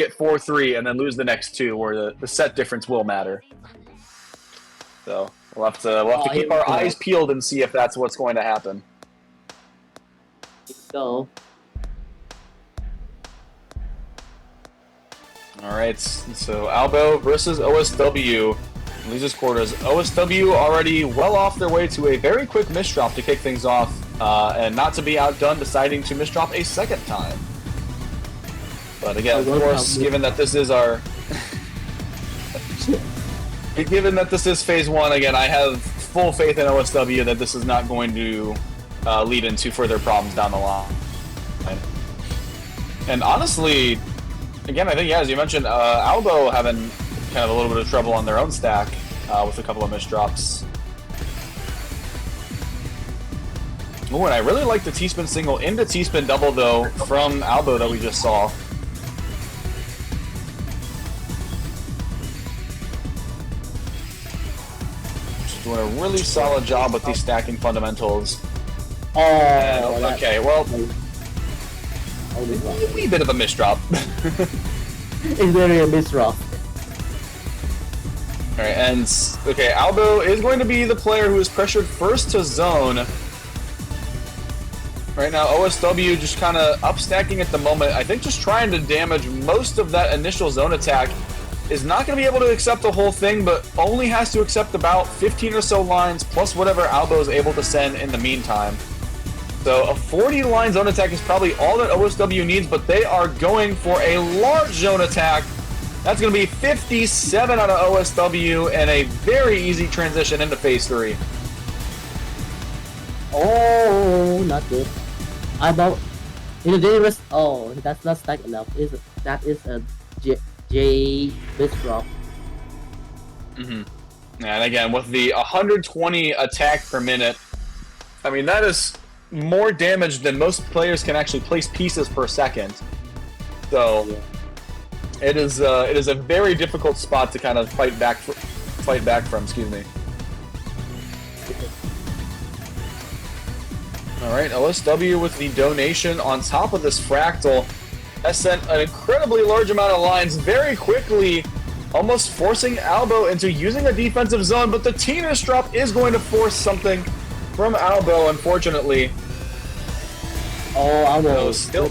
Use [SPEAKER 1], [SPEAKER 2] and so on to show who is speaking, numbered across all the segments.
[SPEAKER 1] get 4-3 and then lose the next two, where the set difference will matter. So we'll have to keep our eyes peeled and see if that's what's going to happen.
[SPEAKER 2] Let's go.
[SPEAKER 1] All right, so AOIBOU versus OSW. Loses quarters. OSW already well off their way to a very quick misdrop to kick things off, and not to be outdone, deciding to misdrop a second time. But again, of course, given that this is our... given that this is phase one, again, I have full faith in OSW that this is not going to lead into further problems down the line. And honestly, again, I think, yeah, as you mentioned, AOIBOU having kind of a little bit of trouble on their own stack with a couple of misdrops. Ooh, and I really like the T-spin single into T-spin double, though, from AOIBOU that we just saw. Just doing a really solid job with these stacking fundamentals.
[SPEAKER 2] Oh,
[SPEAKER 1] and, okay, well, a wee bit of a misdrop.
[SPEAKER 2] It's very a misdrop.
[SPEAKER 1] Alright, and okay, AOIBOU is going to be the player who is pressured first to zone. Right now, OSW just kind of upstacking at the moment. I think just trying to damage most of that initial zone attack. Is not going to be able to accept the whole thing, but only has to accept about 15 or so lines, plus whatever AOIBOU is able to send in the meantime. So a 40-line zone attack is probably all that OSW needs, but they are going for a large zone attack. That's going to be 57 out of OSW and a very easy transition into phase 3.
[SPEAKER 2] Oh, not good. AOIBOU in the dangerous. Oh, that's not stacked enough. That is a J misdrop.
[SPEAKER 1] And again, with the 120 attack per minute, I mean, that is more damage than most players can actually place pieces per second. So it is a very difficult spot to kind of fight back from. Excuse me. All right, OSW with the donation on top of this fractal has sent an incredibly large amount of lines very quickly, almost forcing AOIBOU into using a defensive zone. But the T-ness drop is going to force something from AOIBOU, unfortunately.
[SPEAKER 2] Oh, AOIBOU
[SPEAKER 1] still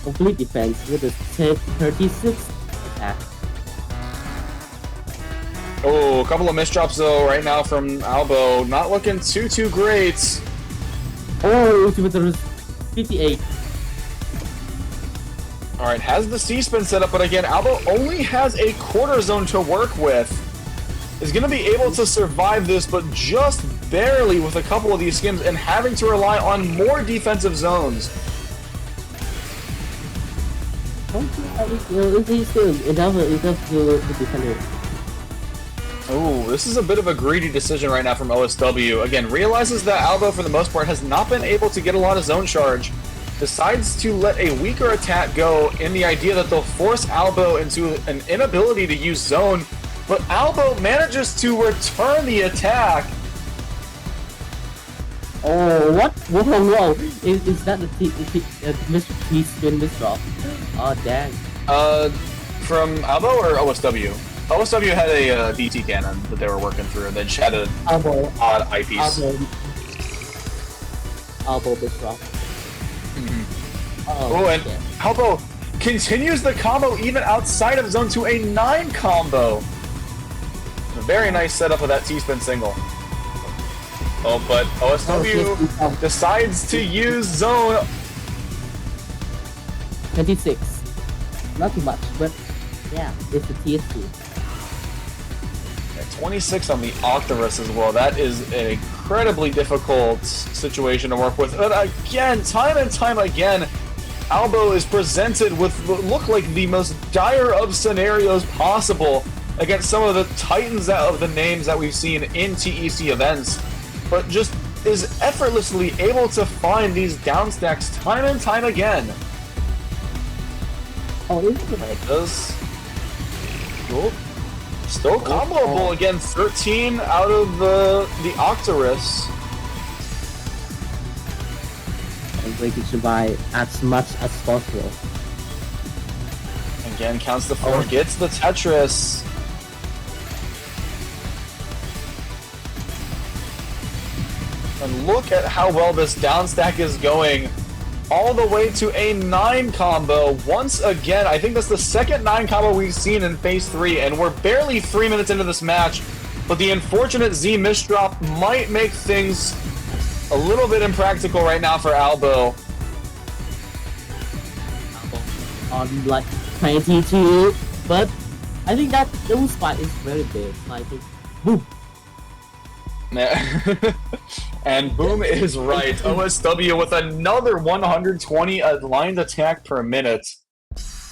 [SPEAKER 2] complete defense with a 36 attack.
[SPEAKER 1] Oh, a couple of misdrops though right now from AOIBOU. Not looking too great.
[SPEAKER 2] Oh, with the 58.
[SPEAKER 1] All right, has the C-spin set up, but again, AOIBOU only has a quarter zone to work with. Is going to be able to survive this, but just barely with a couple of these skims and having to rely on more defensive zones.
[SPEAKER 2] He's still enough to defend it.
[SPEAKER 1] Oh, this is a bit of a greedy decision right now from OSW. Again, realizes that AOIBOU, for the most part, has not been able to get a lot of zone charge. Decides to let a weaker attack go in the idea that they'll force AOIBOU into an inability to use zone, but AOIBOU manages to return the attack.
[SPEAKER 2] Oh, what? Whoa. Is that the T-spin misdrop? Oh, dang.
[SPEAKER 1] From AOIBOU or OSW? OSW had a DT cannon that they were working through, and then she had an odd eyepiece.
[SPEAKER 2] AOIBOU misdrop.
[SPEAKER 1] Oh, and AOIBOU continues the combo even outside of zone to a 9 combo. A very nice setup of that T-spin single. Oh, but OSW decides to use zone.
[SPEAKER 2] 26. Not too much, but yeah, it's the TSP.
[SPEAKER 1] 26 on the Octarus as well. That is an incredibly difficult situation to work with. But again, time and time again, AOIBOU is presented with what look like the most dire of scenarios possible against some of the titans of the names that we've seen in TEC events, but just is effortlessly able to find these downstacks time and time again.
[SPEAKER 2] Oh, it
[SPEAKER 1] does. Cool. Still comboable again, 13 out of the Octarus.
[SPEAKER 2] And we can survive as much as possible.
[SPEAKER 1] Again, counts the 4, gets the Tetris. And look at how well this down stack is going. All the way to a 9 combo. Once again, I think that's the second 9 combo we've seen in Phase 3, and we're barely 3 minutes into this match. But the unfortunate Z misdrop might make things a little bit impractical right now for AOIBOU.
[SPEAKER 2] On like 22, but I think that the spot is very big. I think boom.
[SPEAKER 1] And boom is right. OSW with another 120 aligned attack per minute.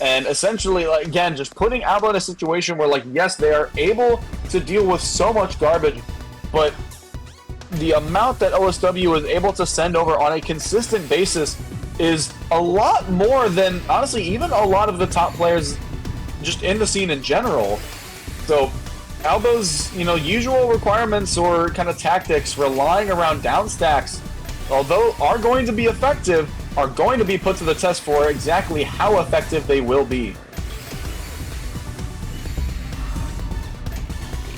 [SPEAKER 1] And essentially, like, again, just putting AOIBOU in a situation where, like, yes, they are able to deal with so much garbage, but the amount that OSW is able to send over on a consistent basis is a lot more than, honestly, even a lot of the top players just in the scene in general. So AOIBOU's, usual requirements or kind of tactics relying around down stacks, although are going to be effective, are going to be put to the test for exactly how effective they will be.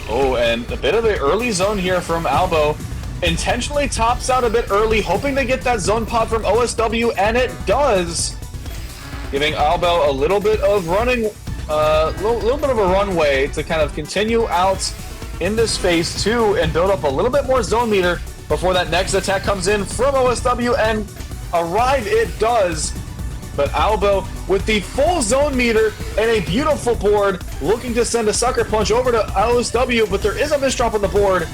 [SPEAKER 1] Oh, and a bit of the early zone here from AOIBOU. Intentionally tops out a bit early, hoping to get that zone pod from OSW, and it does, giving AOIBOU a little bit of running, little bit of a runway to kind of continue out in this phase 2 and build up a little bit more zone meter before that next attack comes in from OSW, and arrive it does. But AOIBOU with the full zone meter and a beautiful board, looking to send a sucker punch over to OSW, but there is a misdrop on the board.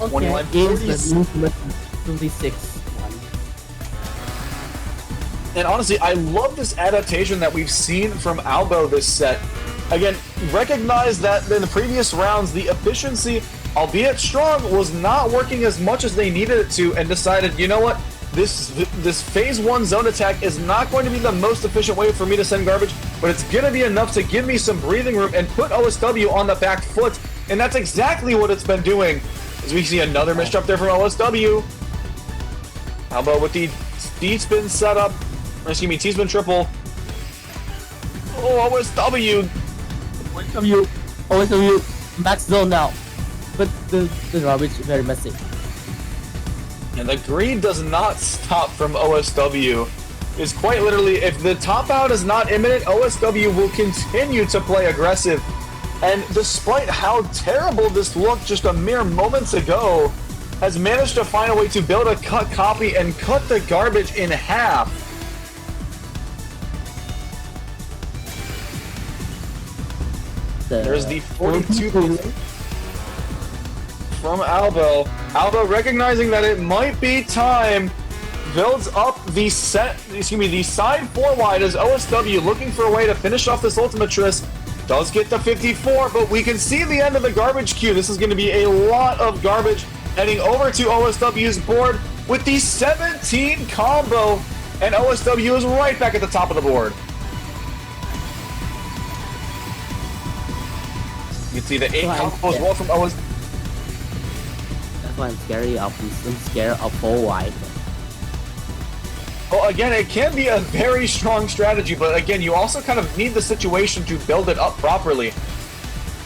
[SPEAKER 2] Okay, is the 26 one.
[SPEAKER 1] And honestly, I love this adaptation that we've seen from AOIBOU this set. Again, recognize that in the previous rounds, the efficiency, albeit strong, was not working as much as they needed it to, and decided, you know what, this phase 1 zone attack is not going to be the most efficient way for me to send garbage, but it's going to be enough to give me some breathing room and put OSW on the back foot, and that's exactly what it's been doing. As we see another misdrop there from OSW. AOIBOU with the T-spin setup, or excuse me, T-spin triple. Oh, OSW!
[SPEAKER 2] OSW max zone now, but the garbage is very messy.
[SPEAKER 1] And the greed does not stop from OSW. It's quite literally, if the top out is not imminent, OSW will continue to play aggressive. And despite how terrible this looked just a mere moments ago, has managed to find a way to build a cut copy and cut the garbage in half. There's the 42 from AOIBOU. AOIBOU recognizing that it might be time, builds up the side 4 wide as OSW looking for a way to finish off this ultimate tris. Does get the 54, but we can see the end of the garbage queue. This is going to be a lot of garbage heading over to OSW's board with the 17 combo, and OSW is right back at the top of the board. You can see the 8 combo as well from OSW.
[SPEAKER 2] That's why I'm scared of 4 wide.
[SPEAKER 1] Well, again, it can be a very strong strategy, but again, you also kind of need the situation to build it up properly.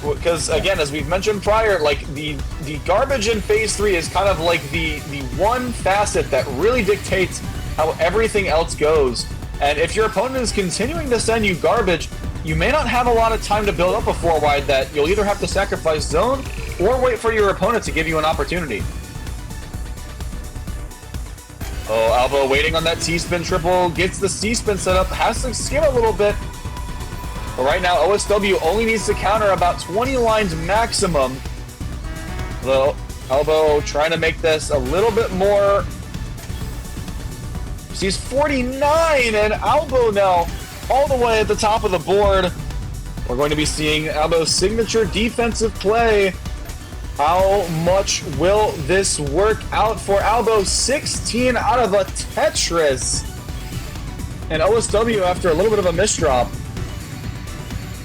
[SPEAKER 1] Because, again, as we've mentioned prior, like, the garbage in Phase 3 is kind of like the one facet that really dictates how everything else goes. And if your opponent is continuing to send you garbage, you may not have a lot of time to build up a 4 wide that you'll either have to sacrifice zone or wait for your opponent to give you an opportunity. Oh, AOIBOU waiting on that T-spin triple, gets the C-spin set up, has to skim a little bit. But right now, OSW only needs to counter about 20 lines maximum. Though, AOIBOU trying to make this a little bit more. She's 49, and AOIBOU now all the way at the top of the board. We're going to be seeing AOIBOU's signature defensive play. How much will this work out for AOIBOU? 16 out of a Tetris. And OSW after a little bit of a misdrop.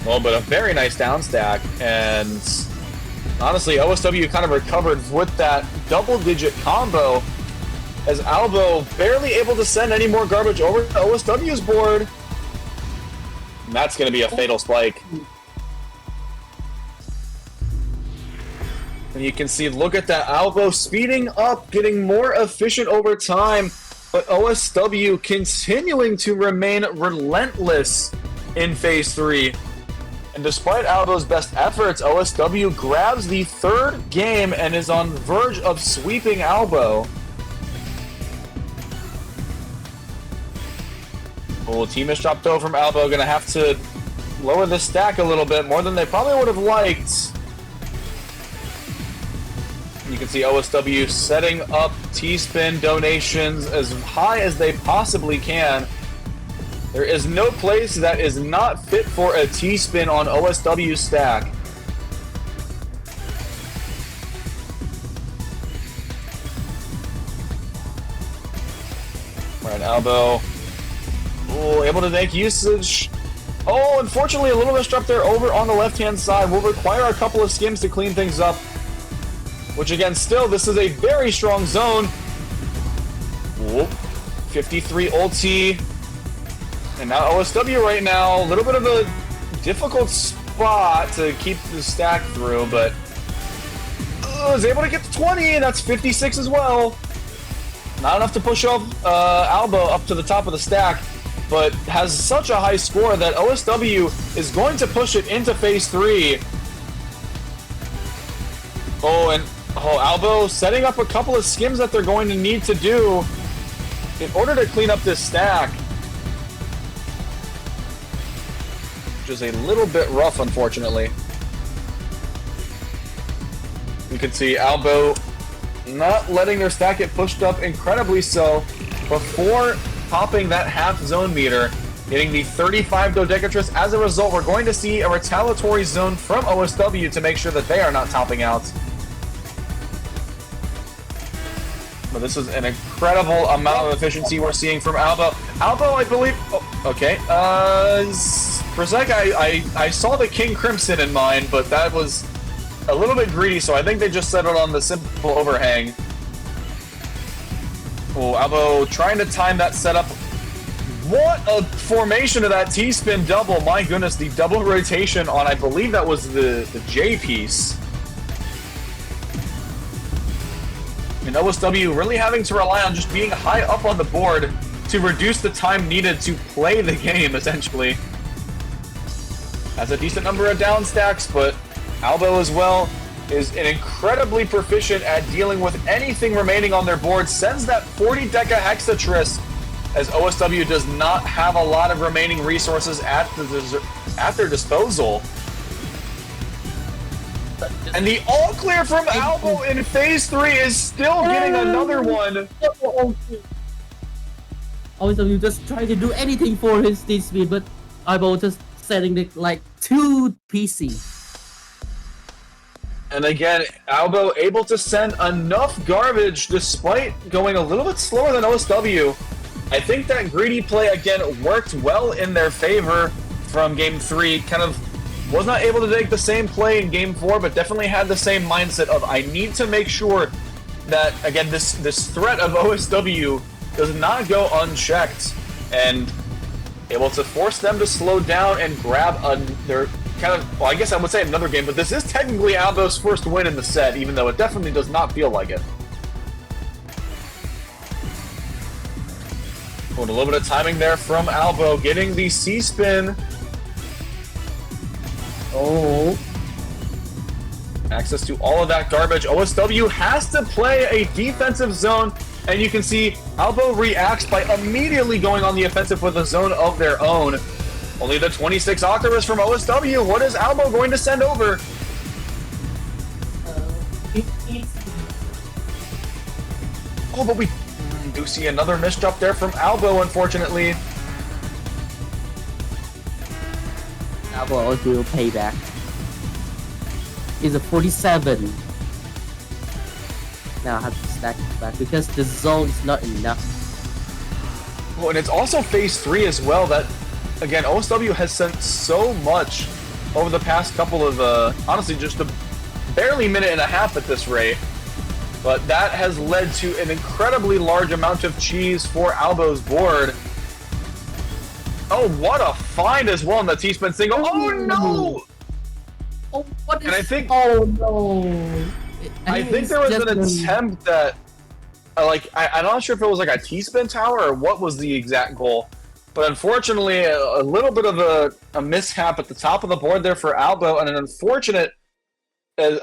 [SPEAKER 1] Well, but a very nice down stack. And honestly, OSW kind of recovered with that double-digit combo, as AOIBOU barely able to send any more garbage over to OSW's board. And that's going to be a fatal spike. And you can see, look at that, AOIBOU speeding up, getting more efficient over time, but OSW continuing to remain relentless in Phase 3. And despite AOIBOU's best efforts, OSW grabs the third game and is on the verge of sweeping AOIBOU. Oh, team is dropped though from AOIBOU, gonna have to lower the stack a little bit, more than they probably would have liked. You can see OSW setting up T-Spin donations as high as they possibly can. There is no place that is not fit for a T-Spin on OSW stack. Right, AOIBOU. Oh, able to make usage. Oh, unfortunately, a little misstep there over on the left-hand side. Will require a couple of skims to clean things up. Which again, still, this is a very strong zone. Whoop. 53 ulti. And now OSW right now, a little bit of a difficult spot to keep the stack through, but is able to get to 20, and that's 56 as well. Not enough to push off AOIBOU up to the top of the stack, but has such a high score that OSW is going to push it into Phase 3. Oh, and AOIBOU setting up a couple of skims that they're going to need to do in order to clean up this stack. Which is a little bit rough, unfortunately. You can see AOIBOU not letting their stack get pushed up incredibly so before popping that half zone meter, getting the 35 Dodecatrus. As a result, we're going to see a retaliatory zone from OSW to make sure that they are not topping out. But this is an incredible amount of efficiency we're seeing from AOIBOU. AOIBOU, I believe... Oh, okay. For a sec, I saw the King Crimson in mind, but that was a little bit greedy, so I think they just settled on the simple overhang. Oh, AOIBOU trying to time that setup. What a formation of that T-spin double. My goodness, the double rotation on, I believe that was the J piece. And OSW really having to rely on just being high up on the board to reduce the time needed to play the game, essentially. Has a decent number of down stacks, but AOIBOU as well is incredibly proficient at dealing with anything remaining on their board. Sends that 40 Deca Hexatris, as OSW does not have a lot of remaining resources at their disposal. And the all clear from AOIBOU in Phase 3 is still getting another one.
[SPEAKER 2] OSW just trying to do anything for his T-speed, but AOIBOU just setting it like 2 PC.
[SPEAKER 1] And again, AOIBOU able to send enough garbage despite going a little bit slower than OSW. I think that greedy play again worked well in their favor from Game 3. Kind of was not able to take the same play in Game 4, but definitely had the same mindset of, I need to make sure that, again, this threat of OSW does not go unchecked, and able to force them to slow down and grab their kind of, well, I guess I would say another game, but this is technically AOIBOU's first win in the set, even though it definitely does not feel like it. Oh, a little bit of timing there from AOIBOU, getting the C-spin.
[SPEAKER 2] Oh.
[SPEAKER 1] Access to all of that garbage. OSW has to play a defensive zone, and you can see AOIBOU reacts by immediately going on the offensive with a zone of their own. Only the 26 Octopus from OSW. What is AOIBOU going to send over? Oh, but we do see another misjump there from AOIBOU, unfortunately.
[SPEAKER 2] AOIBOU will pay back. Is a 47. Now I have to stack it back because the zone is not enough.
[SPEAKER 1] Well, and it's also Phase 3 as well that, again, OSW has sent so much over the past couple of, honestly, just a barely minute and a half at this rate. But that has led to an incredibly large amount of cheese for AOIBOU's board. Oh, what a find as well in the T-spin single. Oh, no!
[SPEAKER 2] Oh, what is...
[SPEAKER 1] And I think...
[SPEAKER 2] Oh, no.
[SPEAKER 1] I think there was an attempt that... I'm not sure if it was like a T-spin tower or what was the exact goal. But unfortunately, a little bit of a mishap at the top of the board there for AOIBOU, and an unfortunate, again,